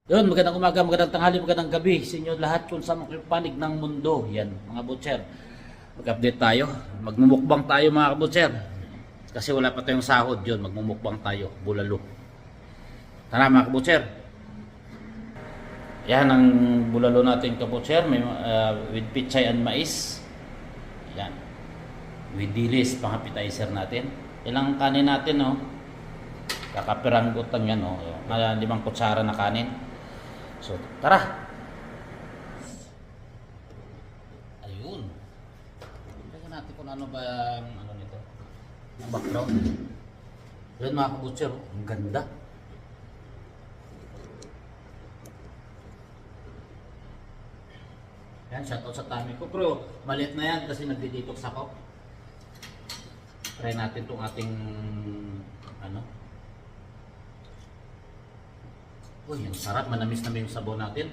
Yun, magandang umaga, magandang tanghali, magandang gabi sa inyo lahat kung saan panig ng mundo. Yan, mga butcher. Mag-update tayo. Magmumukbang tayo mga butcher. Kasi wala pa tayong sahod yun. Magmumukbang tayo. Bulalo. Tara mga butcher. Yan ang bulalo natin kabutcher. May, with pichay and mais. Yan. With dilis, pang appetizer natin. Ilang kanin natin, no? Kakapiranggot lang yan, no? 5 kutsara na kanin. So, tara. Ayun. Tingnan natin kung ano ba ang ano nito. Ang background. Ayun mga kabutcher, ang ganda. Yan, shoutout sa tummy ko. Pero maliit na yan kasi nagdi-detox ako. Try natin tong ating ano. Uy, ang sarap, manamis na yung sabaw natin.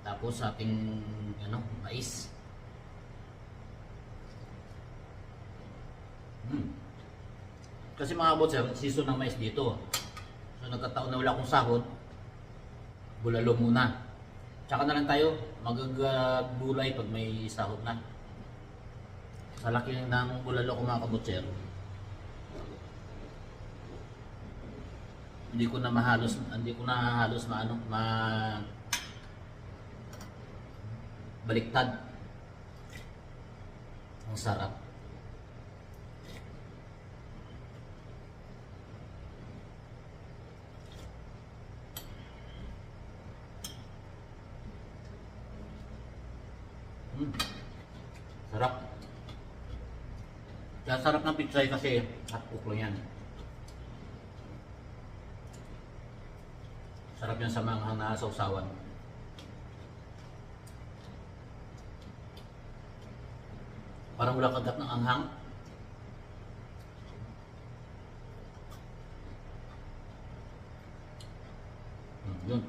Tapos ating ano, mais. Kasi mga butcher, season ng mais dito. So nagkataon na wala akong sahod, bulalo muna. Tsaka na lang tayo magagulay pag may sahod na. Sa laki ng bulalo ko mga kabutcher, hindi ko na halos baliktad. Ang sarap. Sarap. Kaya sarap ng pichay kasi hot cook lang yan. Sarap yan sa mga nasawsawan. Parang wala kagat ng anghang. Yun.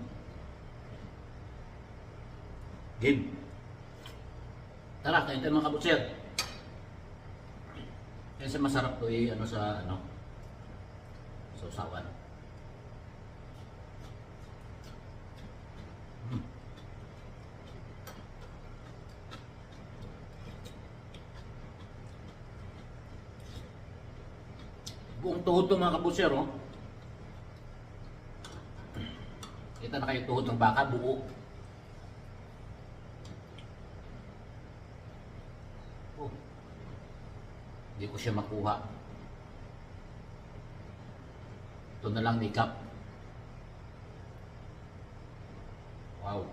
Game. Tara, kain tayo mga kabutser. Kasi masarap to ano sa ano, sawsawan. Buong tuhod to mga kabutser, oh. Kita na kayo tuhod ng baka, buo. Oh. Hindi ko siya makuha. Ito na lang nikap. Wow.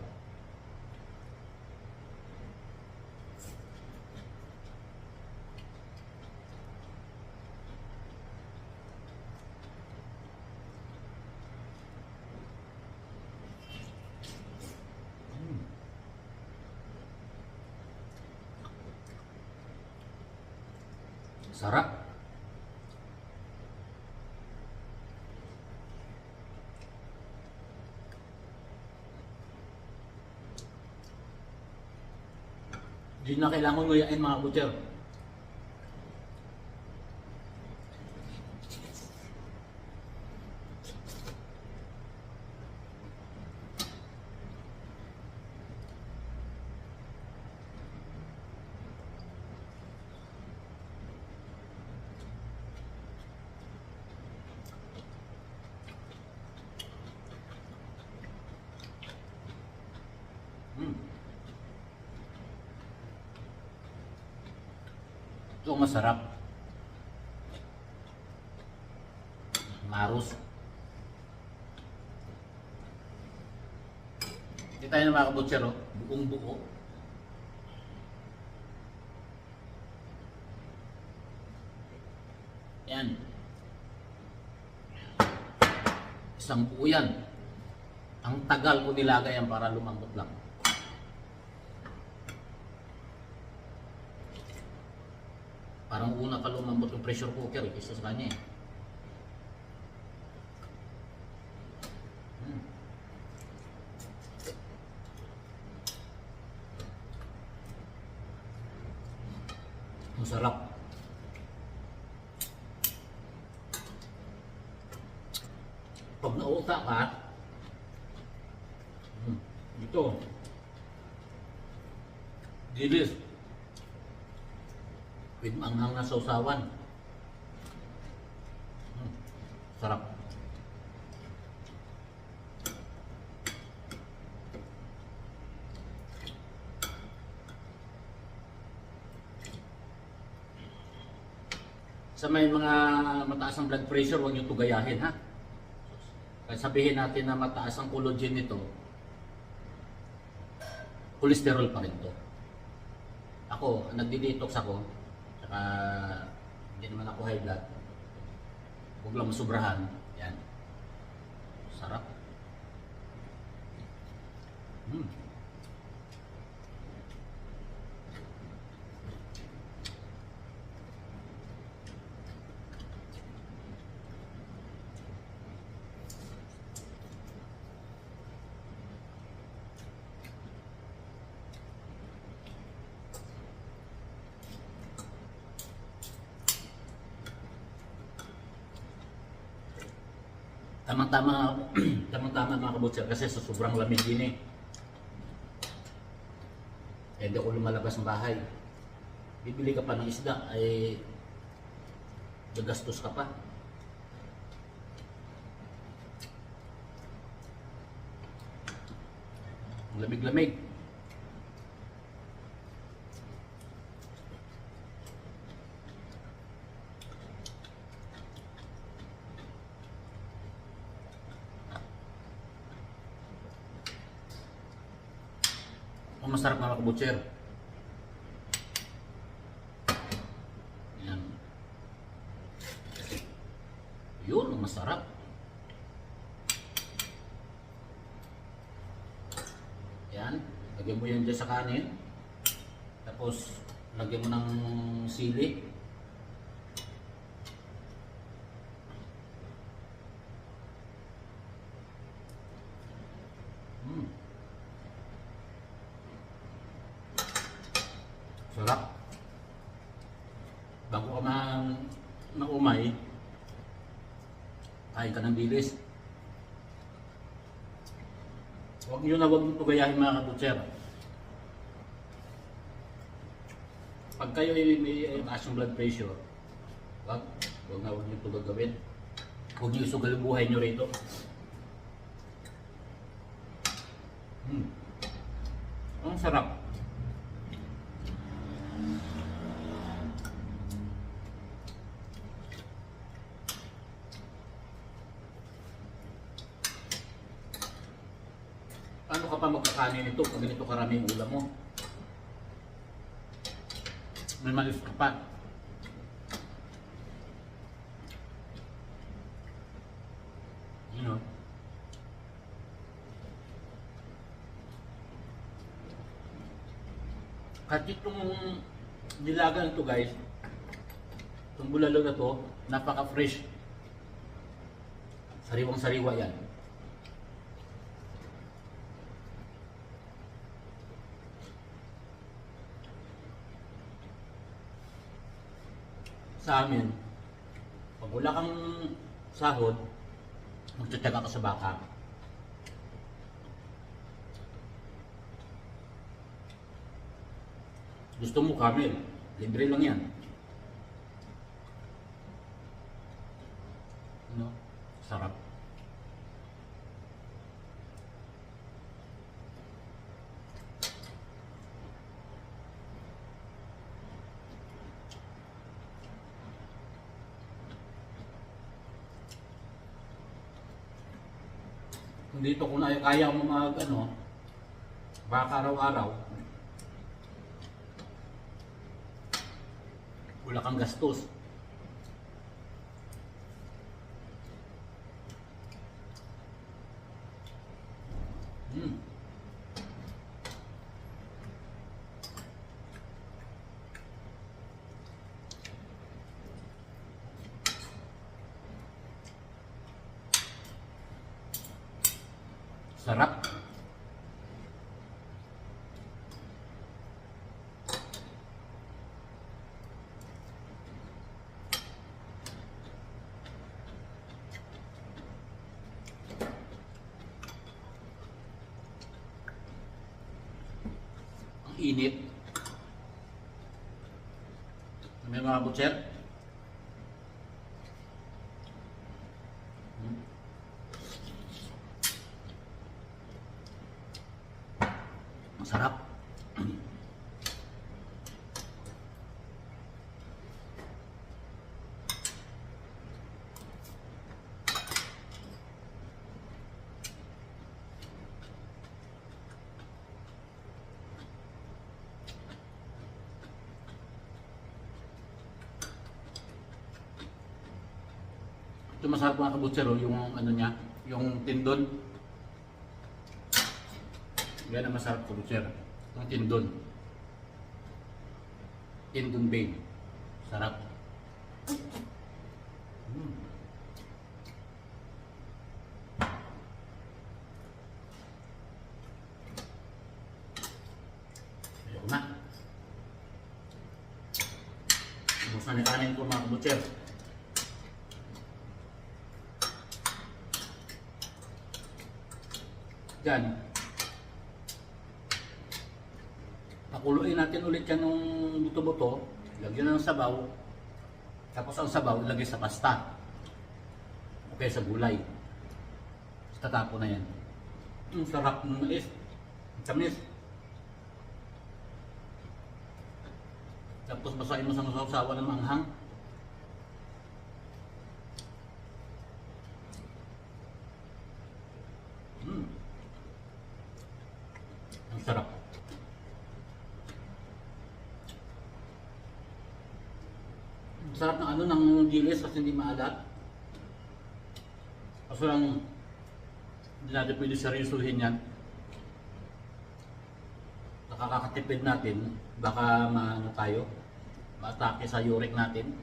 Sarap. Hindi na kailangan nguyain mga butcher. Ito masarap. Marus. Hindi tayo na mga kabutser, oh. Buong buo. Yan. Isang buo yan. Ang tagal ko nilagay yan para lumambot lang. Parang una pa lumambot yung pressure cooker kaysa sa kanya eh. Masarap. Pag nauta ka, Ito. Dilis. With manghang na sausawan. Sarap. Sa may mga mataas ang blood pressure, huwag nyo ito gayahin, ha? Kahit sabihin natin na mataas ang collagen nito, cholesterol pa rin to. Ako, nagdi-detox ako, saka hindi naman ako high blood. Huwag lang masubrahan. Yan. Sarap. Tamang-tama, tamang-tama mga kabutser kasi sa sobrang lamig din eh. Eh, hindi ako lumalabas ng bahay. Bibili ka pa ng isda ay gagastos ka pa. Lamig-lamig. Ang masarap mga kabutser. Yan. Yun, ang masarap. Yan. Lagyan mo yan dyan sa kanin. Tapos, lagyan mo ng sili. Sarap. Bago ka umay, kain ka ng dilis. Huwag nyo ito gayahin mga kabutser. Pag kayo may taas yung blood pressure, huwag nyo ito gagawin. Huwag nyo isugal ang buhay nyo rito. Ang sarap. Paano ka pa magkakanin nito pag ganito karaming ulam mo? May malis ka pa. You know? Kahit itong nilaga nito guys, itong bulalo na to, napaka-fresh. Sariwang-sariwa yan. Sa amin, pag wala kang sahod, magtataga ka sa baka. Gusto mo camel, libre lang yan. No? Sarap. Kung dito kung kaya mo baka araw-araw, wala kang gastos. Sarap. init. May mga butcher. Masarap. Ito masarap mga kabutser, oh, yung ano niya, yung tindon. Yan ang masarap kabutser, yung tindon. Tindon vein. Sarap. Ayoko na. Ubus na yung kanin ko mga kabutser. Yan. Pakuluin natin ulit yan ng buto-buto. Lagyan ng sabaw. Tapos ang sabaw ilagay sa pasta. Okay, sa gulay. Tatapo na yan. Ang sarap ng mais. Ang tamis. Tapos basahin mo sa masasawa ng manghang. Ang sarap. Ang sarap ng ano ng dilis kasi hindi maalat. Kaso lang hindi natin pwede seryosuhin yan. Nakakatipid natin, baka maano tayo, ma-atake sa uric natin.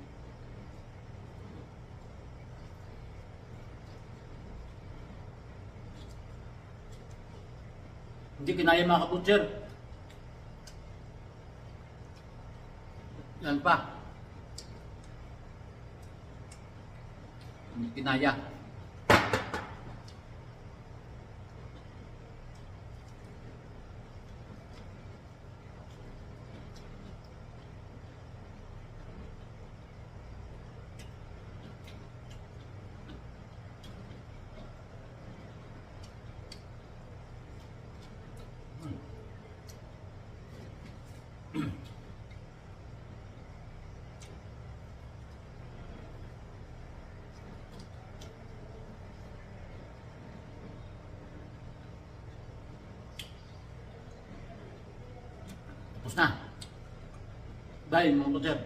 Hindi kinaya mga kabutser. Yan pa. Hindi kinaya. Tapos na. Bye mga kabutser.